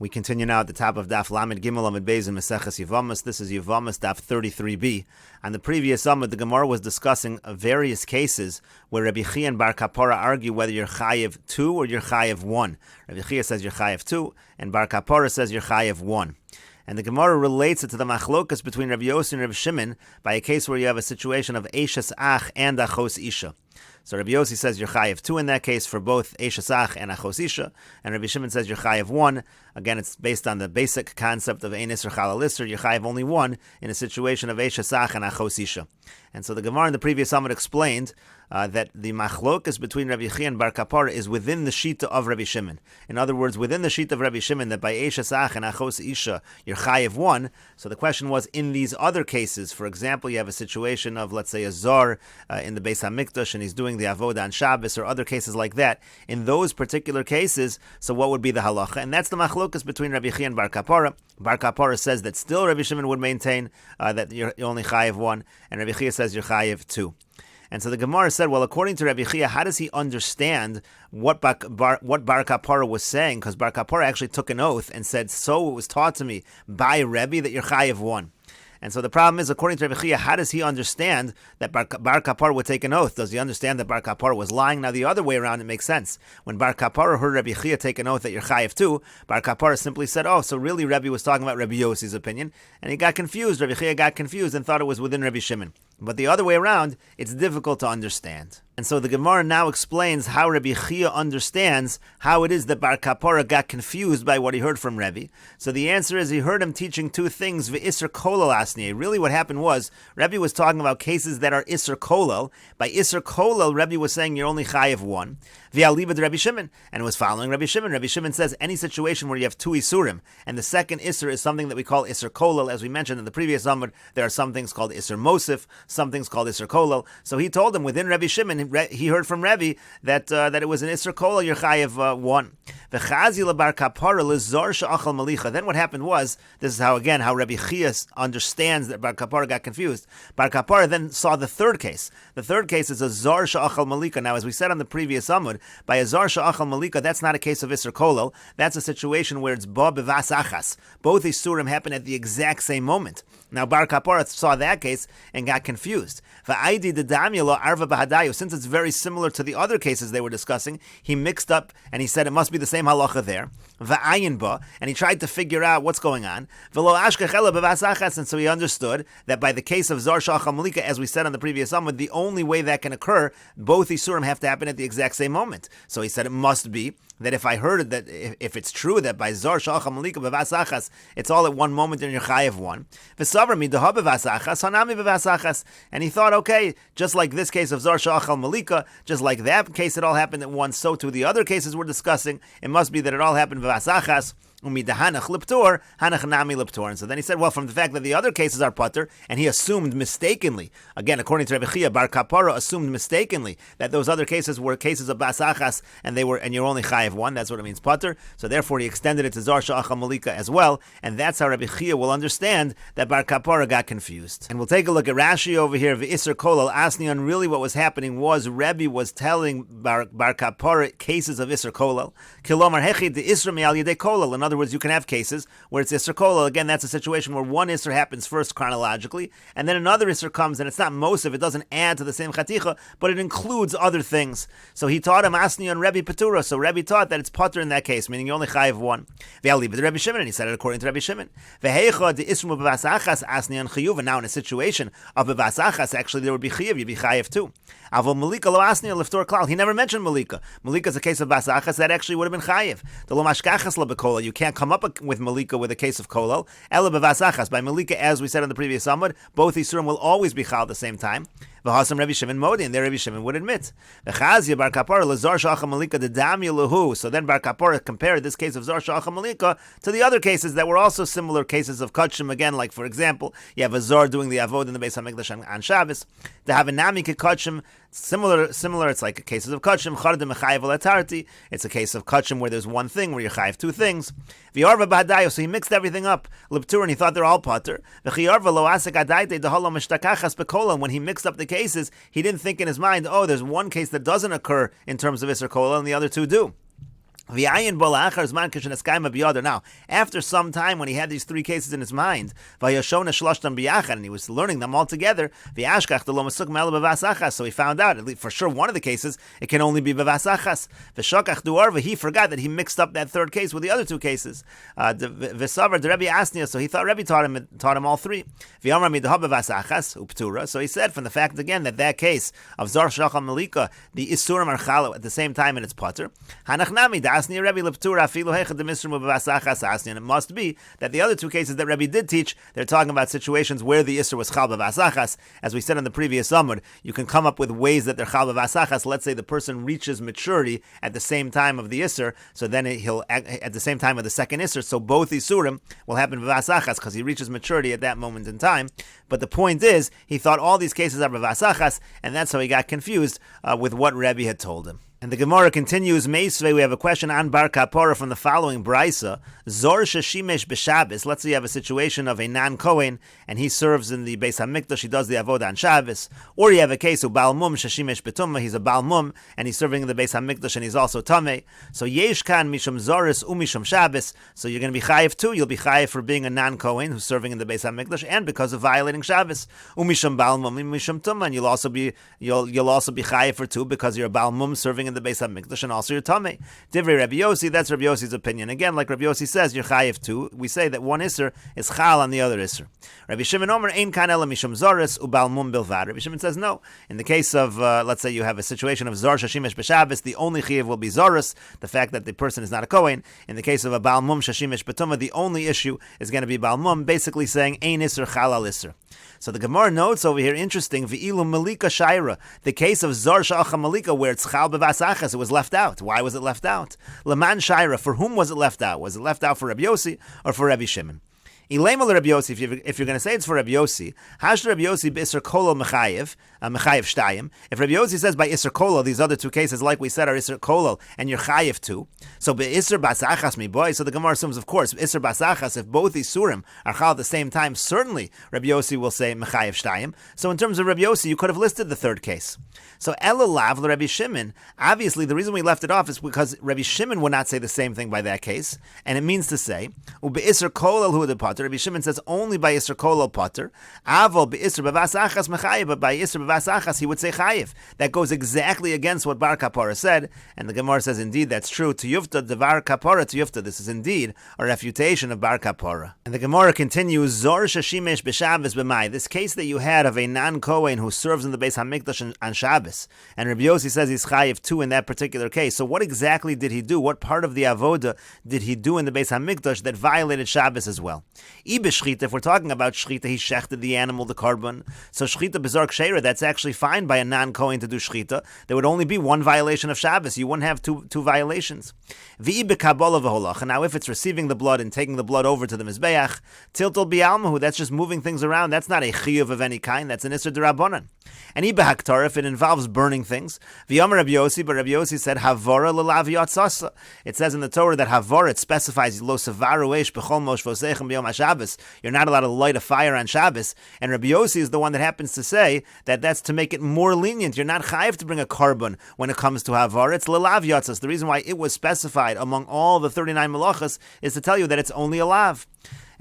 We continue now at the top of Daf Lamed Gimel Amud Beis in Meseches Yevamos. This is Yevamos Daf 33b. On the previous Amud, the Gemara was discussing various cases where Rabbi Chia and Bar Kapara argue whether you're Chayev 2 or you're Chayev 1. Rabbi Chia says you're Chayev 2, and Bar Kapara says you're Chayev 1. And the Gemara relates it to the machlokas between Rabbi Yossi and Rabbi Shimon by a case where you have a situation of Eishes Ach and Achos Isha. So Rabbi Yossi says you're Chayev 2 in that case for both Eishes Ach and Achos Isha, and Rabbi Shimon says you're Chayev 1. Again, it's based on the basic concept of Ein Isser Chalal Isser. You're Chayev only 1 in a situation of Eishes Ach and Achos Isha. And so the Gemara in the previous Amud explained that the machlokas between Rabbi Chia and Bar Kapara is within the shita of Rabbi Shimon. In other words, within the shita of Rabbi Shimon, that by Eishes Ach and Achos Isha, you're Chayev 1. So the question was, in these other cases, for example, you have a situation of, let's say, a Zor in the Beis HaMikdash, and he's doing the Avodah on Shabbos, or other cases like that. In those particular cases, so what would be the halacha? And that's the machlokas between Rabbi Chia and Bar Kapara. Bar Kapara says that still Rabbi Shimon would maintain that you're only Chayev 1, and Rabbi Chia says you're Chayev 2. And so the Gemara said, well, according to Rabbi Chia, how does he understand what Bar Kapara was saying? Because Bar Kapara actually took an oath and said, so it was taught to me by Rebbe that you're Chayev 1. And so the problem is, according to Rabbi Chia, how does he understand that Bar Kapara would take an oath? Does he understand that Bar Kapara was lying? Now, the other way around, it makes sense. When Bar Kapara heard Rabbi Chia take an oath that you're Chayev 2, Bar Kapara simply said, oh, so really Rebbe was talking about Rabbi Yossi's opinion, and he got confused. Rabbi Chia got confused and thought it was within Rabbi Shimon. But the other way around, it's difficult to understand. And so the Gemara now explains how Rabbi Chia understands how it is that Bar Kapara got confused by what he heard from Rebbe. So the answer is he heard him teaching two things, v'isser kolal asnei. Really what happened was, Rebbe was talking about cases that are isser kolal. By isser kolal, Rebbe was saying you're only chayev 1. V'alibad Rabbi Shimon, and it was following Rabbi Shimon. Rabbi Shimon says any situation where you have two isurim, and the second isser is something that we call isser kolal. As we mentioned in the previous Amud, there are some things called isser mosif, some things called isser kolal. So he told him within Rabbi Shimon, he heard from Rebbe that it was an isser kolal, you're chayev 1. V'chazi lebar kapara lezor she'achal malicha. Then what happened was, this is how Rabbi Chia understands that Bar Kapara got confused. Bar Kapara then saw the third case. The third case is a zor she'achal malika. Now, as we said on the previous Amud, by a zor she'achal malika, that's not a case of isser kolal. That's a situation where it's ba bevas achas. Both isurim happen at the exact same moment. Now, Bar Kapara saw that case and got confused. V'aidi dedamya lo arva bahadayu. Since it's very similar to the other cases they were discussing, he mixed up and he said it must be the same halacha there. V'ayin ba, and he tried to figure out what's going on. V'lo ashkech ela bevas achas, and so he understood that by the case of zor she'achal malika, as we said on the previous Amud, the only way that can occur, both isurim have to happen at the exact same moment. So he said it must be that if I heard it, that if it's true that by zor she'achal malika bevas achas, it's all at one moment and you're chayev 1. And he thought, okay, just like this case of zor she'achal malika, just like that case it all happened at once, so too the other cases we're discussing, it must be that it all happened bevas achas. And so then he said, well, from the fact that the other cases are pater, and he assumed mistakenly, again, according to Rabbi Chia, Bar Kapara assumed mistakenly that those other cases were cases of bas achas, and you're only chayev 1. That's what it means, pater. So therefore, he extended it to zor she'achal malika as well, and that's how Rabbi Chia will understand that Bar Kapara got confused. And we'll take a look at Rashi over here. V'isser kolal asnion. Really, what was happening was Rebbe was telling Bar Kapara cases of isser kolal. Kilomar hechi de isra me'al yedei kolal. In other words, you can have cases where it's isser kolal. Again, that's a situation where one isser happens first chronologically, and then another isser comes, and it's not mosif, it doesn't add to the same chaticha, but it includes other things. So he taught him asni on Rebbe Petura. So Rebbe taught that it's pater in that case, meaning you only chayev 1. Ve'alibed Rabbi Shimon, and he said it according to Rabbi Shimon. Ve'heicha de isru bevas achas asni on chiyuv. And now in a situation of bevas achas, actually there would be chiyuv, you'd be chayev 2. Avol malika lo asni on liftor klal. He never mentioned malika. Malika is a case of bas achas that actually would have been chayev. The lo mashkachas lo bekolal. You can't come up with malika with a case of kolal. Ela bevas achas. By malika, as we said in the previous Amud, both isurim will always be chal at the same time. V'hasam Rabbi Shimon Modi, and there Rabbi Shimon would admit. V'chazia Bar Kapara l'zor she'achal malika dedamya lahu. So then Bar Kapara compared this case of zor she'achal malika to the other cases that were also similar cases of kachim. Again, like for example, you have a zor doing the avod in the Beis HaMikdash on Shabbos. The havanami kachim. Similar. It's like cases of kachim. Chardim mechayev olatarti. It's a case of kachim where there's one thing where you chayev 2 things. V'yarva b'hadayo. So he mixed everything up. L'ptur, and he thought they're all pater. V'chiyarva lo asek adayte dehalo mishtakachas bekola. When he mixed up the cases, he didn't think in his mind, oh, there's one case that doesn't occur in terms of isser kola and the other two do. Now, after some time, when he had these three cases in his mind, and he was learning them all together, so he found out, at least for sure, one of the cases, it can only be bevasachas. He forgot that he mixed up that third case with the other two cases. So he thought Rebbe taught him all three. So he said, from the fact, again, that case of Zar Shachal Malika, the Isurim are Chalo at the same time in its potter, and it must be that the other two cases that Rebbe did teach, they're talking about situations where the Isser was Chal B'Vasachas. As we said in the previous Amud, you can come up with ways that they're Chal B'Vasachas. Let's say the person reaches maturity at the same time of the Isser, so then he'll, at the same time of the second Isser, so both Isurim will happen B'Vasachas, because he reaches maturity at that moment in time. But the point is, he thought all these cases are B'Vasachas, and that's how he got confused with what Rebbe had told him. And the Gemara continues, Meisvei, we have a question on Bar Kapora from the following Brisa. Zor sheshimesh b'Shabbos. Let's say you have a situation of a non-Kohen, and he serves in the Beis HaMikdash, he does the Avodah on Shabbos. Or you have a case of Baal Mum sheshimesh b'Tumah, he's a Baal Mum, and he's serving in the Beis HaMikdash, and he's also Tameh. So Yesh kan mishum Zoris umishum Shabbos. So you're going to be Chayiv too. You'll be Chayiv for being a non-Kohen who's serving in the Beis HaMikdash, and because of violating Shabbos. Umishum Baal Mum, umishum Tumah, and you'll also be Chayiv for two because you're a Baal Mum serving in the Beis HaMikdash, and also your Tameh. Divrei Rabbi Yossi, that's Rabbi Yossi's opinion. Again, like Rabbi Yossi says, you're Chayiv too. We say that one Isser is Chal on the other Isser. Rabbi Shimon Omer, Ein kan ela mishum Zoris ubal mum bilvad. Rabbi Shimon says no. In the case of, let's say you have a situation of Zor Shashimesh B'Shabbos, the only Chayiv will be Zoris, the fact that the person is not a Kohen. In the case of a Baal Mum Shashimesh B'Tumah, the only issue is going to be Baal Mum, basically saying Ein Isser Chal al Isser. So the Gemara notes over here, interesting, V'ilu Malika Shaira, the case of Zor Sha'acha Malika, where it's Chal B'Vasachas, it was left out. Why was it left out? Laman Shaira, for whom was it left out? Was it left out for Rabbi Yossi or for Rabbi Shimon? Ilema Rabbi Yossi, if you're going to say it's for Rabbi Yossi, Hash Rabbi Yossi b'Isser Kolo Mechayev Shtayim. If Rabbi Yossi says by Isser Kolo, these other two cases, like we said, are Isser Kolo, and you're Chayev too. So b'Isser Basachas mi boy. So the Gemara assumes, of course, Isser Basachas. If both Isurim are Chal at the same time, certainly Rabbi Yossi will say Mechayev Shtayim. So in terms of Rabbi Yossi, you could have listed the third case. So Elalav Rabbi Shimon. Obviously, the reason we left it off is because Rabbi Shimon would not say the same thing by that case, and it means to say u'b'Isser Kolo hu depater. Rabbi Shimon says only by Isser Kolo Potter. Avol b'Isser B'Vasachas Mechayev, but by Isser B'Vasachas he would say Chayev. That goes exactly against what Bar Kapora said, and the Gemara says indeed that's true. To Yufta Devar Kapora to Yufta. This is indeed a refutation of Bar Kapora. And the Gemara continues, Zor Shashimesh B'Shabbos B'Mai. This case that you had of a non-Kohen who serves in the Beis HaMikdash on Shabbos, and Rabbi Yossi says he's Chayev too in that particular case. So what exactly did he do? What part of the Avoda did he do in the Beis HaMikdash that violated Shabbos as well? If we're talking about shchita, he shechted the animal, the carbon. So shchita bezar ksheira, that's actually fine by a non-Kohen to do shchita. There would only be one violation of Shabbos. You wouldn't have two violations. V'i b'kabola v'holach. And now if it's receiving the blood and taking the blood over to the mizbeach, tiltul bi'almahu, that's just moving things around. That's not a chiyuv of any kind. That's an isser d'Rabbanan. And ibahaktar, if it involves burning things, v'yomer Rabbi Yossi, but Rabbi Yossi said havora l'lav yatzasa. It says in the Torah that havora, it specifies lo sevaru eish b'chol mosh v'osechem b'yom haShabbos. You're not allowed to light a fire on Shabbos. And Rabbi Yossi is the one that happens to say that that's to make it more lenient. You're not chayiv to bring a carbon when it comes to havara. It's l'lav yatzas. The reason why it was specified among all the 39 malachas is to tell you that it's only a lav.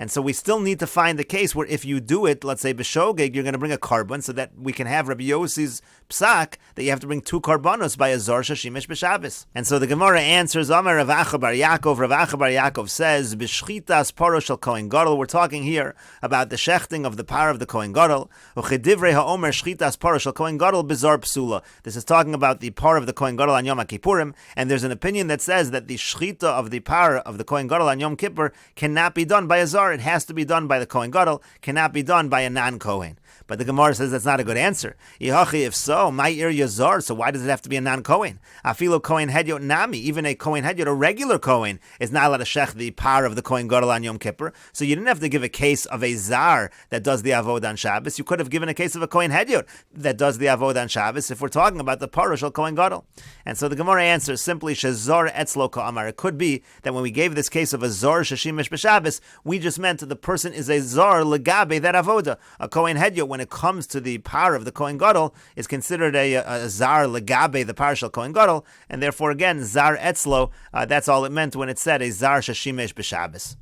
And so we still need to find the case where if you do it, let's say b'shogeg, you're going to bring a carbon so that we can have Rabbi Yossi's psak that you have to bring two karbanos by a zor shashimesh b'Shabbos. And so the Gemara answers, Amar Rav Acha bar Yaakov. Rav Acha bar Yaakov says, b'shchitas paro shel Kohen Gadol. We're talking here about the shechting of the par of the Kohen Gadol. Uchedivrei ha'omer shchitas paro shel Kohen Gadol b'zar psula. This is talking about the par of the Kohen Gadol on Yom Kippurim, and there's an opinion that says that the shchita of the par of the Kohen Gadol on Yom Kippur cannot be done by a zar. It has to be done by the Kohen Gadol, cannot be done by a non-Kohen. But the Gemara says that's not a good answer. If so, my ir yazar, so why does it have to be a non-Kohen? Afilo Kohen Hedyot Nami, even a Kohen Hedyot, a regular Kohen, is not allowed to shech the par of the Kohen Gadol on Yom Kippur. So you didn't have to give a case of a zar that does the avod on Shabbos. You could have given a case of a Kohen Hedyot that does the avod on Shabbos if we're talking about the par of Kohen Gadol. And so the Gemara answers simply, shezar etzlo ka'amar. It could be that when we gave this case of a zar shashimesh b'Shabbos, we just this meant the person is a zar legabe that avoda. A Kohen Hedyot, when it comes to the par of the Kohen Gadol, is considered a zar legabe, the par shel Kohen Gadol, and therefore again zar etzlo. That's all it meant when it said a zar shashimesh b'Shabbos.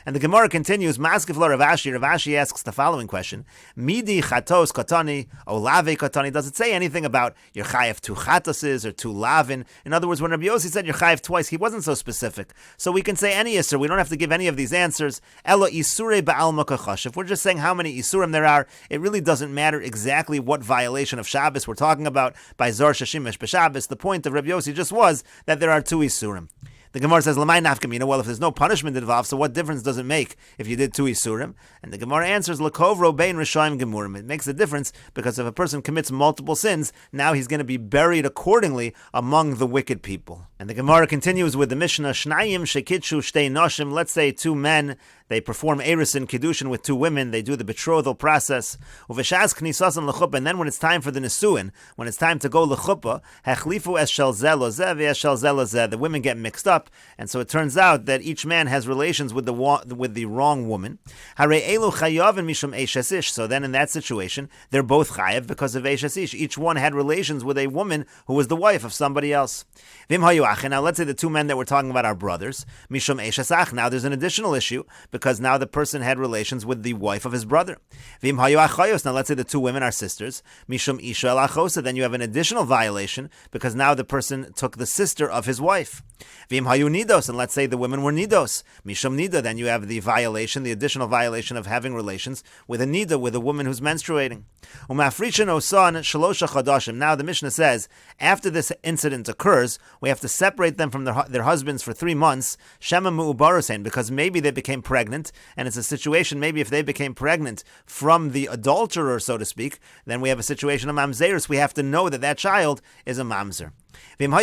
And the Gemara continues, Maskeflo Rav Ashi. Rav Ashi asks the following question: Midi chatos katani olave katani. Does it say anything about your chayev two chatases or two lavin? In other words, when Rabbi Yossi said your chayev twice, he wasn't so specific. So we can say any isur. We don't have to give any of these answers. Elo isure ba'alma kachash. If we're just saying how many isurim there are, it really doesn't matter exactly what violation of Shabbos we're talking about by zor shashimesh b'Shabbos. The point of Rabbi Yossi just was that there are two isurim. The Gemara says, L'may nafkamina. Well, if there's no punishment involved, so what difference does it make if you did two isurim? And the Gemara answers, L'kov robein rishayim gemurim. It makes a difference because if a person commits multiple sins, now he's going to be buried accordingly among the wicked people. And the Gemara continues with the Mishnah, Shnayim shekitshu shtei noshim. Let's say two men, they perform eris and kiddushin with two women. They do the betrothal process. Uveshaz knisasan lechuppah. And then when it's time for the nisuin, when it's time to go lechuppah, hechlifu es shel zeh lo zeh ve'es shel zeh lo zeh. The women get mixed up, and so it turns out that each man has relations with the wrong woman. Harei elu chayavin mishum eishes ish. So then in that situation, they're both chayav because of eishes ish. Each one had relations with a woman who was the wife of somebody else. Vim hayu achin. Now let's say the two men that we're talking about are brothers. Mishum eishes ach. Now there's an additional issue because now the person had relations with the wife of his brother. Vim hayu achayos. Now let's say the two women are sisters. Mishum isha el achosa. Then you have an additional violation because now the person took the sister of his wife. Vim hayu nidos. And let's say the women were nidos. Mishum nida. Then you have the violation, the additional violation of having relations with a nida, with a woman who's menstruating. Umafrishin osan shalosha chadashim. Now the Mishnah says, after this incident occurs, we have to separate them from their husbands for 3 months. Shema mu'ubarusen, because maybe they became pregnant, and it's a situation, maybe if they became pregnant from the adulterer, so to speak, then we have a situation of mamzerus. We have to know that that child is a mamzer. Now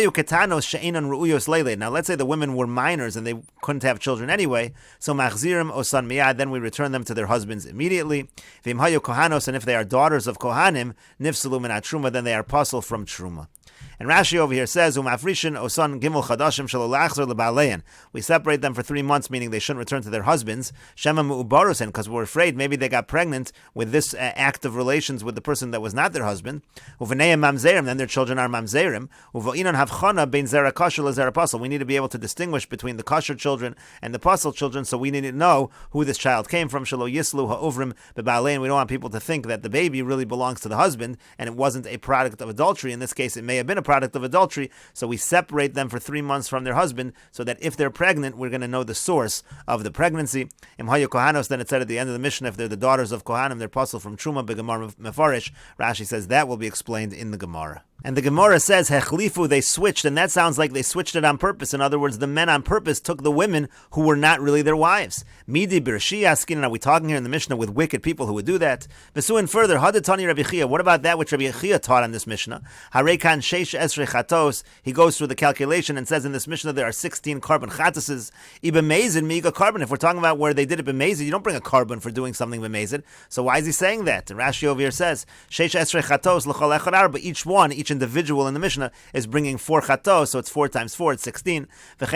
let's say the women were minors and they couldn't have children anyway, so machzirim osan miyad, then we return them to their husbands immediately. And if they are daughters of kohanim, nifsalu min truma, then they are pasul from truma. And Rashi over here says, Umafrishin osan gimel chadashim shelo lachzor lebalein. We separate them for 3 months, meaning they shouldn't return to their husbands. Shema mu'ubarusen, because we're afraid maybe they got pregnant with this act of relations with the person that was not their husband. Uveneim mamzerim, then their children are mamzerim. Uvo'inon havchana bein zera kasher lezera pasel. We need to be able to distinguish between the kasher children and the pasel children, so we need to know who this child came from. Shelo yislu ha'uvrim bebalein. We don't want people to think that the baby really belongs to the husband and it wasn't a product of adultery. In this case, it may have been a product of adultery, so we separate them for 3 months from their husband, so that if they're pregnant, we're going to know the source of the pregnancy. Im hayu kohanos, then it said at the end of the Mishnah, if they're the daughters of Kohanim, they're pasul from Truma, Begemar Mefarish. Rashi says that will be explained in the Gemara. And the Gemara says, hechlifu, they switched, and that sounds like they switched it on purpose. In other words, the men on purpose took the women who were not really their wives. Midi birshi askin, are we talking here in the Mishnah with wicked people who would do that? Vesuin further, hadatani Rabbi Chia, what about that which Rabbi Chia taught on this Mishnah? Harekan sheish esrei chatos, he goes through the calculation and says in this Mishnah there are 16 carbon chatases. Ibemezid miga carbon. If we're talking about where they did it bemezid, you don't bring a carbon for doing something bemezid. So why is he saying that? And Rashi over here says, sheish esrei chatos l'chol echad arba, each individual in the Mishnah is bringing 4 chatos, so it's 4 times 4, it's 16. It's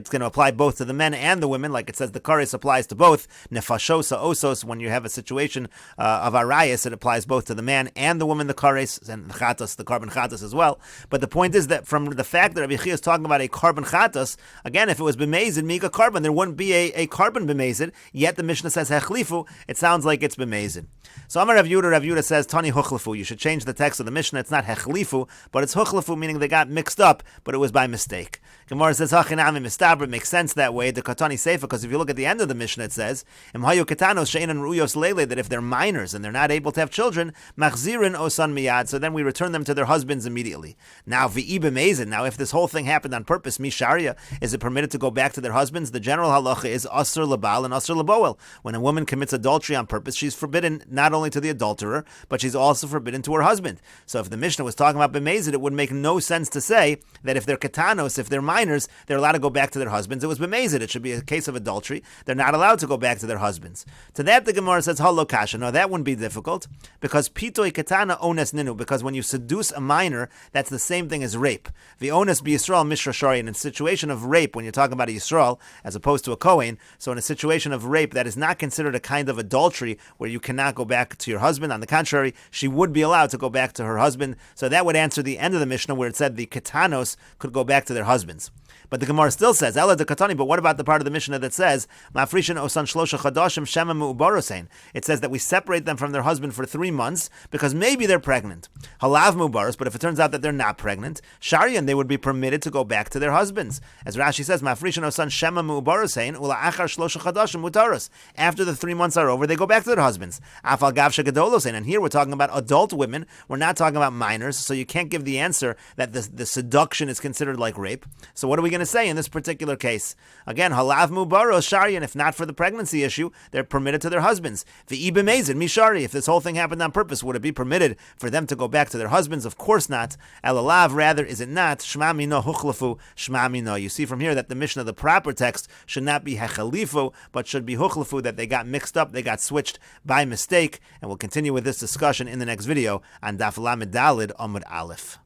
going to apply both to the men and the women, like it says the kares applies to both. Nefashosa osos, when you have a situation of arayas, it applies both to the man and the woman, the kares, and the chatos, the carbon chatos as well. But the point is that from the fact that Rabbi Chia is talking about a carbon chatos, again, if it was b'mezid, miga carbon, there wouldn't be a carbon b'mezid, yet the Mishnah says hechlifu, it sounds like it's b'mezid. So Amar Rav Yehuda says, Tani huchlefu, you should change the text of the Mishnah. It's not hechlifu, but it's huchlefu, meaning they got mixed up, but it was by mistake. Gemara says, Hachinami mistabra, makes sense that way, the katani seifa, because if you look at the end of the Mishnah, it says, Imhayu ketanos she'enan ru'yos leile, that if they're minors and they're not able to have children, machzirin osan miyad, so then we return them to their husbands immediately. Now, v'i b'mezid, now if this whole thing happened on purpose, misharia, is it permitted to go back to their husbands? The general halacha is asr labal and asr laboel. When a woman commits adultery on purpose, she's forbidden not only to the adulterer, but she's she's also forbidden to her husband. So if the Mishnah was talking about b'mezid, it would make no sense to say that if they're katanos, if they're minors, they're allowed to go back to their husbands. It was b'mezid. It should be a case of adultery. They're not allowed to go back to their husbands. To that, the Gemara says, halo kasha. No, that wouldn't be difficult, because pitoi katana ones ninu, because when you seduce a minor, that's the same thing as rape. The onus be Yisrael mishra shari, in a situation of rape, when you're talking about a Yisrael, as opposed to a Kohen, so in a situation of rape, that is not considered a kind of adultery, where you cannot go back to your husband. On the contrary, she would be allowed to go back to her husband. So that would answer the end of the Mishnah, where it said the katanos could go back to their husbands. But the Gemara still says, Ela de Katani, but what about the part of the Mishnah that says, Mafrishin osan shlosha chadashim shema mu'barosein? It says that we separate them from their husband for 3 months because maybe they're pregnant. Halav mu'baros, but if it turns out that they're not pregnant, Sharian, they would be permitted to go back to their husbands. As Rashi says, Mafrishin osan shema mu'barosein, ula achar shlosha chadashim mutaros. After the 3 months are over, they go back to their husbands. Afal gav shegadolosein, and here we're talking about adult women, we're not talking about minors, so you can't give the answer that the seduction is considered like rape. So what are we going to say in this particular case? Again, halav mubaros sharian, if not for the pregnancy issue, they're permitted to their husbands. The ibemezid mishari, if this whole thing happened on purpose, would it be permitted for them to go back to their husbands? Of course not. Elalav, rather, is it not? Shma mino huchlafu, shma mino. You see from here that the Mishnah, the proper text, should not be hechalifu, but should be huchlafu, that they got mixed up, they got switched by mistake. And we'll continue with this discussion in the next video on Daf Lamed Dalid Amud Aleph.